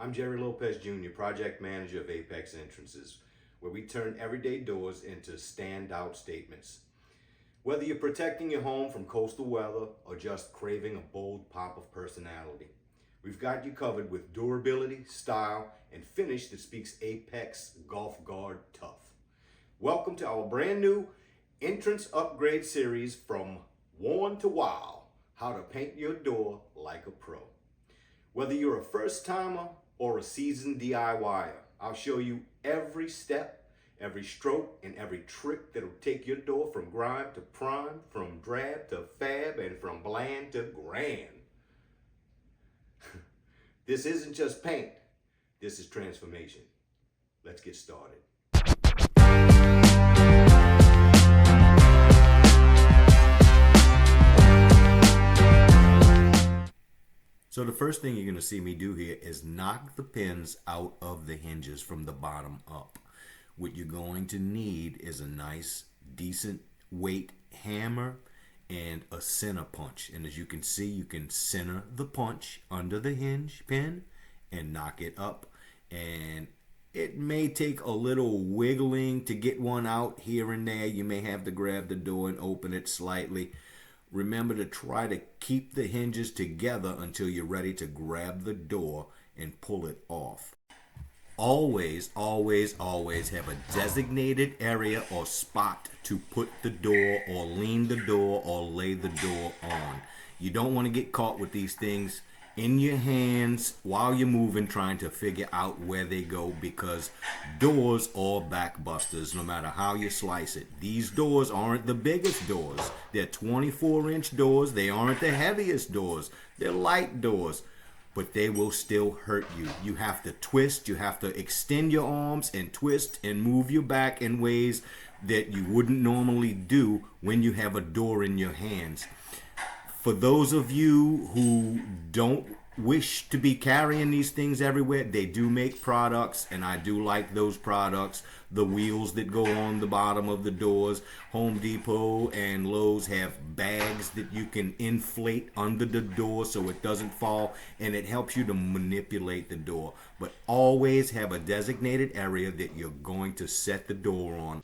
I'm Jerry Lopez Jr., Project Manager of Apex Entrances, where we turn everyday doors into standout statements. Whether you're protecting your home from coastal weather or just craving a bold pop of personality, we've got you covered with durability, style, and finish that speaks Apex Golf Guard tough. Welcome to our brand new entrance upgrade series from Worn to Wow, how to paint your door like a pro. Whether you're a first timer or a seasoned DIYer, I'll show you every step, every stroke, and every trick that'll take your door from grime to prime, from drab to fab, and from bland to grand. This isn't just paint, this is transformation. Let's get started. So the first thing you're going to see me do here is knock the pins out of the hinges from the bottom up. What you're going to need is a nice, decent weight hammer and a center punch. And as you can see, you can center the punch under the hinge pin and knock it up. And it may take a little wiggling to get one out here and there. You may have to grab the door and open it slightly. Remember to try to keep the hinges together until you're ready to grab the door and pull it off. Always, always, always have a designated area or spot to put the door or lean the door or lay the door on. You don't want to get caught with these things in your hands while you're moving, trying to figure out where they go, because doors are backbusters no matter how you slice it. These doors aren't the biggest doors. They're 24-inch doors. They aren't the heaviest doors. They're light doors, but they will still hurt you. You have to twist. You have to extend your arms and twist and move your back in ways that you wouldn't normally do when you have a door in your hands. For those of you who don't wish to be carrying these things everywhere, they do make products, and I do like those products. The wheels that go on the bottom of the doors. Home Depot and Lowe's have bags that you can inflate under the door so it doesn't fall, and it helps you to manipulate the door. But always have a designated area that you're going to set the door on.